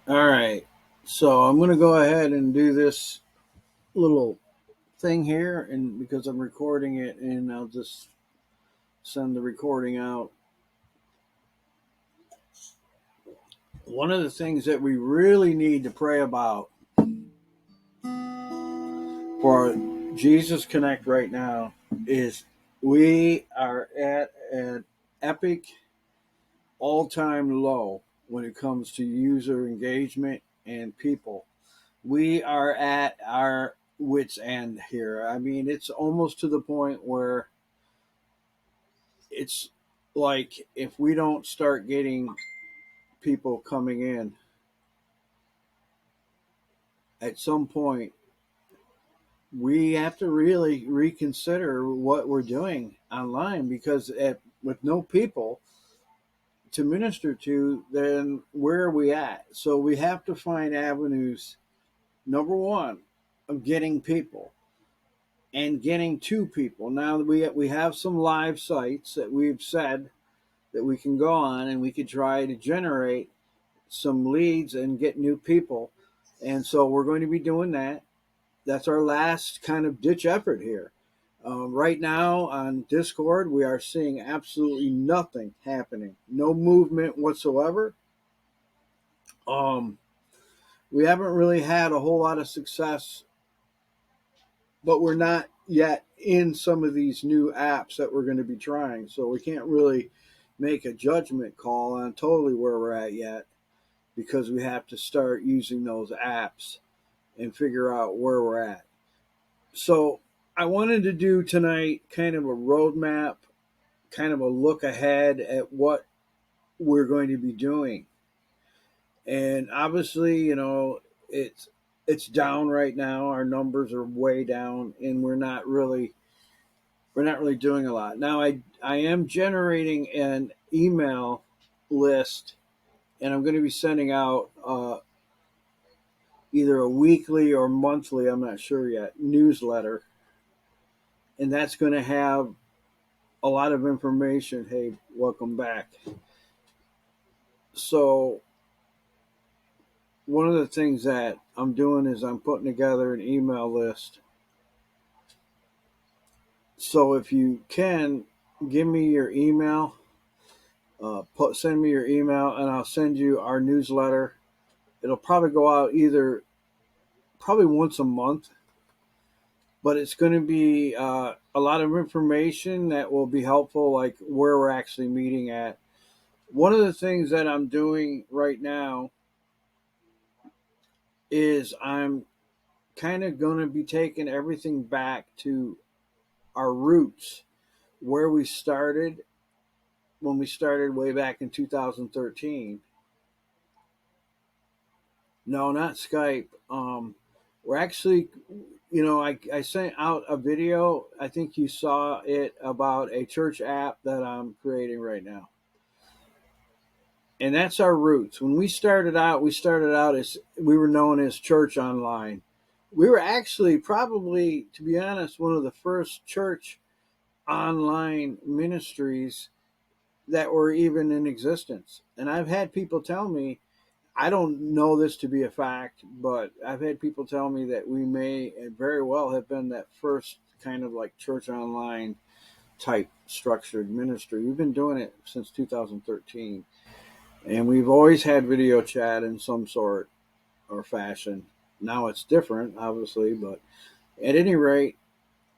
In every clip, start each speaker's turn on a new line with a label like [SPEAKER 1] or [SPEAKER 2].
[SPEAKER 1] All right. So I'm going to go ahead and do this little thing here, and because I'm recording it, and I'll just send the recording out. One of the things that we really need to pray about for Jesusconnect right now is we are at an epic all-time low when it comes to user engagement and people. We are at our wits' end here. I mean, it's almost to the point where it's like if we don't start getting people coming in at some point, we have to really reconsider what we're doing online because with no people to minister to, then where are we at? So we have to find avenues, number one, of getting people and getting to people. Now we have some live sites that we've said that we can go on and we could try to generate some leads and get new people. And so we're going to be doing that. That's our last kind of ditch effort here. Right now on Discord, we are seeing absolutely nothing happening, no movement whatsoever. Um, we haven't really had a whole lot of success, but we're not yet in some of these new apps that we're going to be trying. So we can't really make a judgment call on totally where we're at yet because we have to start using those apps and figure out where we're at. So I wanted to do tonight kind of a roadmap, kind of a look ahead at what we're going to be doing. And obviously, it's down right now. Our numbers are way down, and we're not really doing a lot now. I am generating an email list, and I'm going to be sending out either a weekly or monthly, I'm not sure yet, newsletter, and that's going to have a lot of information. Hey, welcome back. So one of the things that I'm doing is I'm putting together an email list. So if you can give me your email, send me your email, and I'll send you our newsletter. It'll probably go out probably once a month, but it's going to be a lot of information that will be helpful, like where we're actually meeting at. One of the things that I'm doing right now is I'm kind of going to be taking everything back to our roots, where we started when we started way back in 2013. No, not Skype. We're actually, I sent out a video. I think you saw it about a church app that I'm creating right now. And that's our roots. When we started out as we were known as Church Online. We were actually probably, to be honest, one of the first church online ministries that were even in existence. And I've had people tell me, I don't know this to be a fact, but I've had people tell me that we may very well have been that first kind of like church online type structured ministry. We've been doing it since 2013. And we've always had video chat in some sort or fashion. Now it's different, obviously, but at any rate,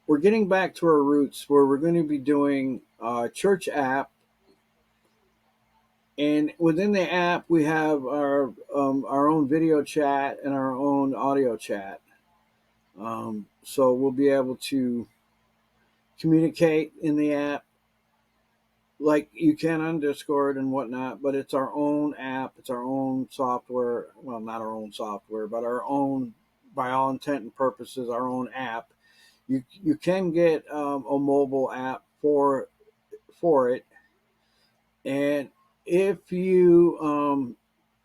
[SPEAKER 1] we're getting back to our roots where we're going to be doing a church app. And within the app, we have our own video chat and our own audio chat. So we'll be able to communicate in the app like you can on Discord and whatnot, but it's our own app. It's our own software. Well, not our own software, but our own, by all intent and purposes, our own app. You can get a mobile app for it, and if you,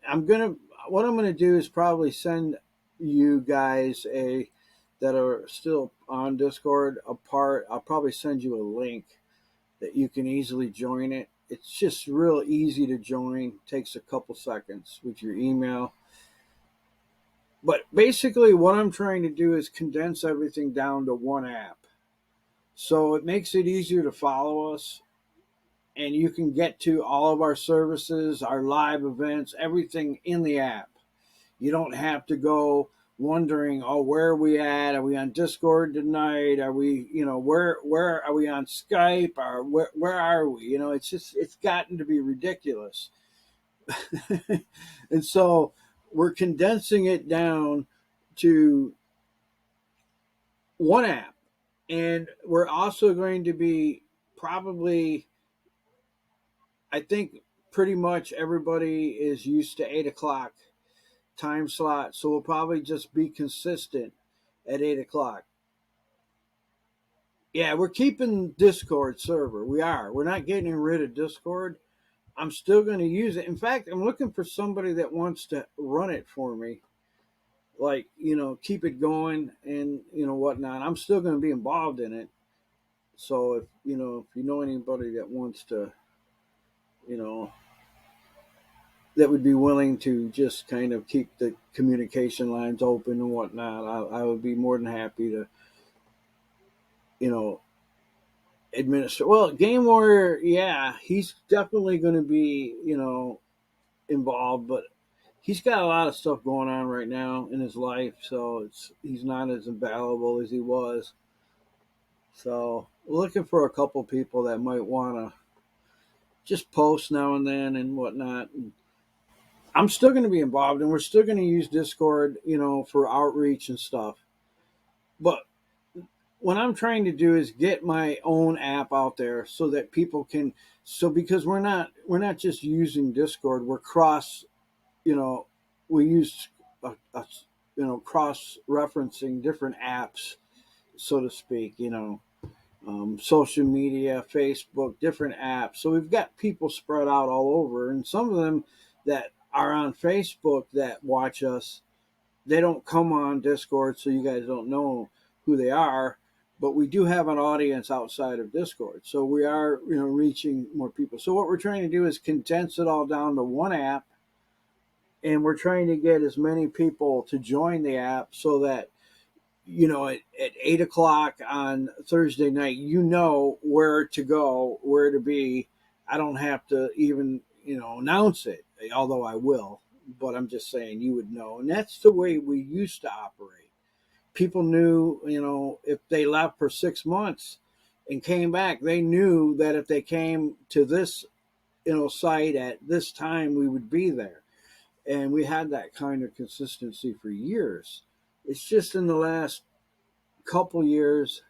[SPEAKER 1] I'm gonna, what I'm gonna do is probably send you guys that are still on Discord a part. I'll probably send you a link that you can easily join it. It's just real easy to join. Takes a couple seconds with your email. But basically, what I'm trying to do is condense everything down to one app. So it makes it easier to follow us, and you can get to all of our services, our live events, everything in the app. You don't have to go wondering, oh, where are we at? Are we on Discord tonight? Are we, where are we on Skype? Or where are we? It's gotten to be ridiculous. And so we're condensing it down to one app. And we're also going to be probably, I think pretty much everybody is used to 8 o'clock time slot. So we'll probably just be consistent at 8 o'clock. Yeah, we're keeping Discord server. We are. We're not getting rid of Discord. I'm still going to use it. In fact, I'm looking for somebody that wants to run it for me. Like, keep it going and, whatnot. I'm still going to be involved in it. So if you know anybody that wants to, you know, that would be willing to just kind of keep the communication lines open and whatnot, I would be more than happy to, you know, administer. Well, Game Warrior, yeah, he's definitely going to be, involved, but he's got a lot of stuff going on right now in his life, so he's not as available as he was. So, looking for a couple people that might want to just post now and then and whatnot. And I'm still going to be involved, and we're still going to use Discord, for outreach and stuff. But what I'm trying to do is get my own app out there so that people can. So because we're not just using Discord, we're cross. We use cross referencing different apps, so to speak. Social media, Facebook, different apps. So we've got people spread out all over, and some of them that are on Facebook that watch us, they don't come on Discord, so you guys don't know who they are. But we do have an audience outside of Discord, so we are, reaching more people. So what we're trying to do is condense it all down to one app, and we're trying to get as many people to join the app so that at 8 o'clock on Thursday night, where to go, where to be. I don't have to even, announce it, although I will, but I'm just saying you would know. And that's the way we used to operate. People knew, if they left for 6 months and came back, they knew that if they came to this, site at this time, we would be there. And we had that kind of consistency for years. It's just in the last couple years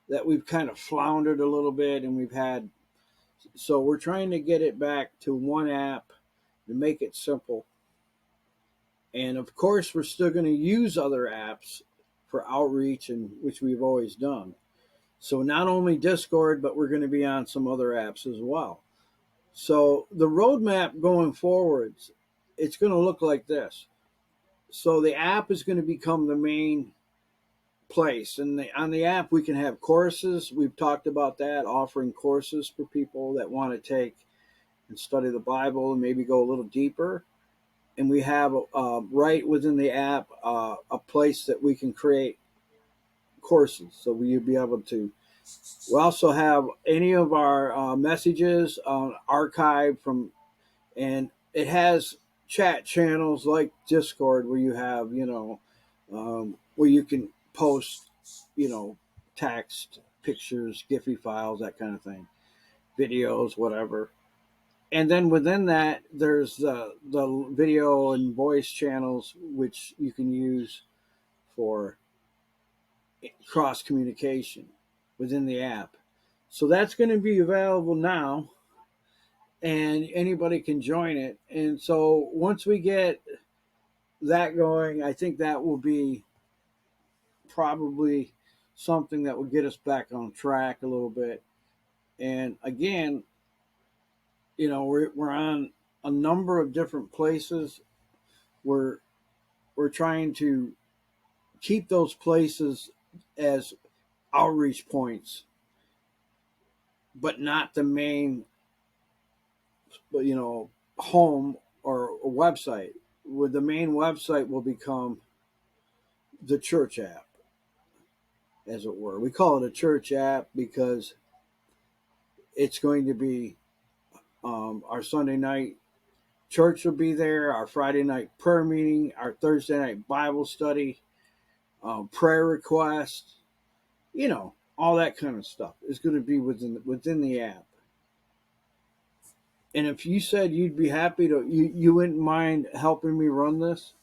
[SPEAKER 1] that we've kind of floundered a little bit, and so we're trying to get it back to one app to make it simple. And of course, we're still going to use other apps for outreach, and which we've always done. So not only Discord, but we're going to be on some other apps as well. So the roadmap going forwards, it's going to look like this. So the app is going to become the main place. And on the app, we can have courses. We've talked about that, offering courses for people that want to take and study the Bible and maybe go a little deeper. And we have right within the app a place that we can create courses. So you'll be able to. We also have any of our messages archived from, and it has chat channels like Discord where you have, where you can post, text, pictures, Giphy files, that kind of thing, videos, whatever. And then within that, there's the video and voice channels, which you can use for cross communication within the app. So that's going to be available now, and anybody can join it. And so once we get that going, I think that will be probably something that will get us back on track a little bit. And again, we're on a number of different places. We're trying to keep those places as outreach points, but not the main, home or website. Where the main website will become the church app, as it were. We call it a church app because it's going to be our Sunday night church will be there, our Friday night prayer meeting, our Thursday night Bible study, prayer requests, all that kind of stuff is going to be within the app. And if you said you'd be happy to, you wouldn't mind helping me run this,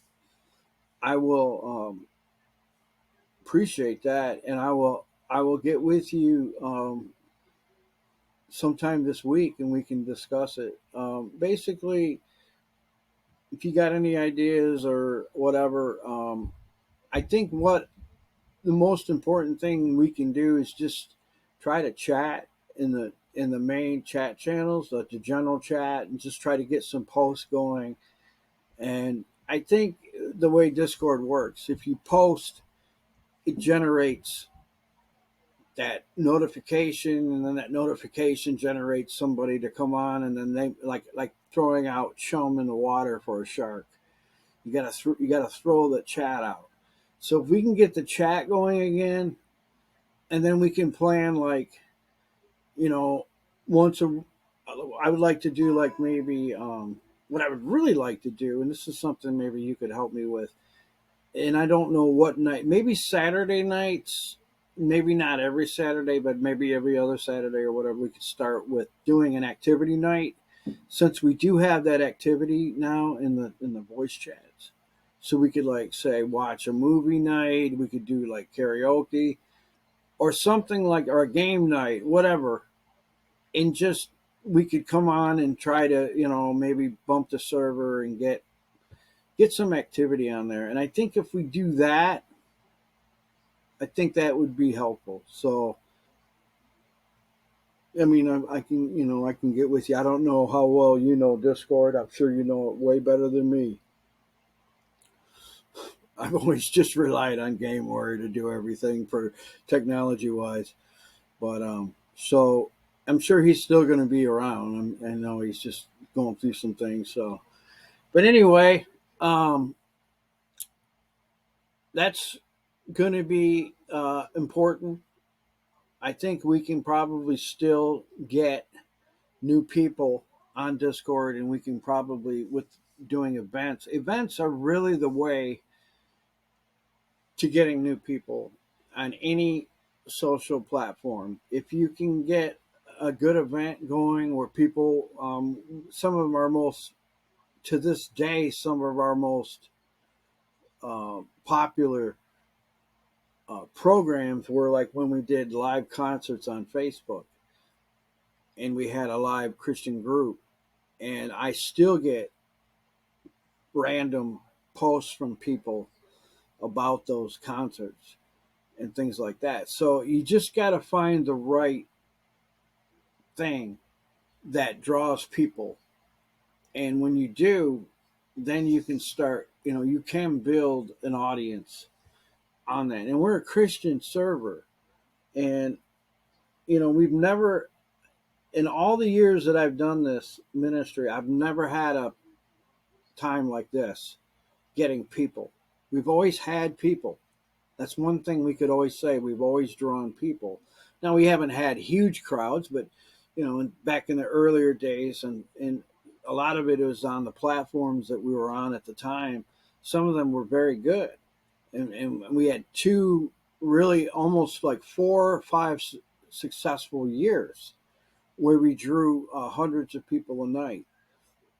[SPEAKER 1] I will appreciate that, and I will get with you sometime this week, and we can discuss it. Basically, if you got any ideas or whatever, I think what the most important thing we can do is just try to chat in the main chat channels, like the general chat, and just try to get some posts going. And I think the way Discord works, if you post, it generates that notification, and then that notification generates somebody to come on, and then they like throwing out chum in the water for a shark. You gotta throw the chat out. So if we can get the chat going again, and then we can plan like, you know once a I would like to do like maybe what I would really like to do, and this is something maybe you could help me with, and I don't know what night. Maybe Saturday nights. Maybe not every Saturday, but maybe every other Saturday or whatever. We could start with doing an activity night, since we do have that activity now in the voice chats. So we could like say watch a movie night. We could do like karaoke or something like, or a game night, whatever, and just we could come on and try to maybe bump the server and get some activity on there. And I think if we do that, I think that would be helpful. So, I mean, I can get with you. I don't know how well you know Discord. I'm sure you know it way better than me. I've always just relied on Game Warrior to do everything for technology wise. But so I'm sure he's still going to be around. I know he's just going through some things. So, but anyway, that's going to be important. I think we can probably still get new people on Discord, and we can probably, with doing events. Events are really the way to getting new people on any social platform. If you can get a good event going where people, some of our most, to this day, some of our most popular programs were like when we did live concerts on Facebook, and we had a live Christian group, and I still get random posts from people about those concerts and things like that. So you just got to find the right thing that draws people. And when you do, then you can start, you can build an audience on that. And we're a Christian server. And, we've never, in all the years that I've done this ministry, I've never had a time like this getting people. We've always had people. That's one thing we could always say. We've always drawn people. Now, we haven't had huge crowds, but, back in the earlier days, and a lot of it was on the platforms that we were on at the time. Some of them were very good. And we had two, really almost like 4 or 5 successful years where we drew hundreds of people a night.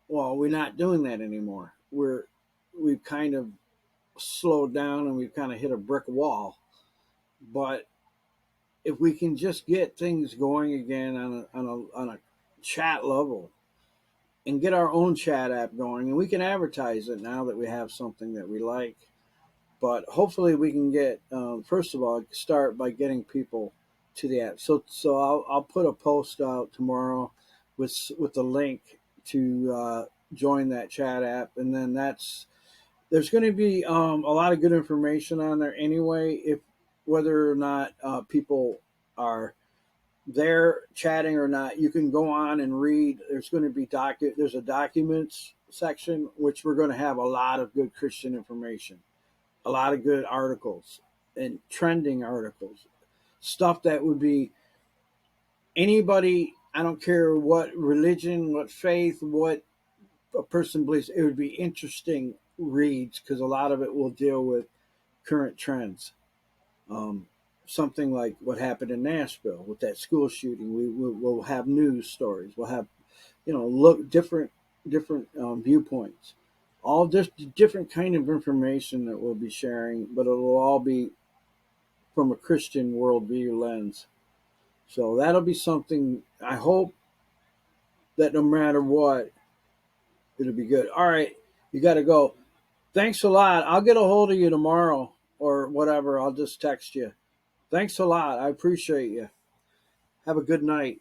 [SPEAKER 1] Well, we're not doing that anymore. We've kind of slowed down, and we've kind of hit a brick wall. But if we can just get things going again on a chat level, and get our own chat app going, and we can advertise it now that we have something that we like. But hopefully we can get, first of all, start by getting people to the app. So I'll put a post out tomorrow with the link to join that chat app, and then there's going to be a lot of good information on there anyway. If whether or not people are there chatting or not, you can go on and read. There's going to be there's a documents section, which we're going to have a lot of good Christian information a lot of good articles and trending articles, stuff that would be anybody. I don't care what religion, what faith, what a person believes. It would be interesting reads because a lot of it will deal with current trends. Um, Something like what happened in Nashville with that school shooting. We'll have news stories. We'll have look different viewpoints, all just different kind of information that we'll be sharing, but it'll all be from a Christian worldview lens. So that'll be something. I hope that no matter what, it'll be good. All right, you got to go. Thanks a lot. I'll get a hold of you tomorrow or whatever. I'll just text you. Thanks a lot. I appreciate you. Have a good night.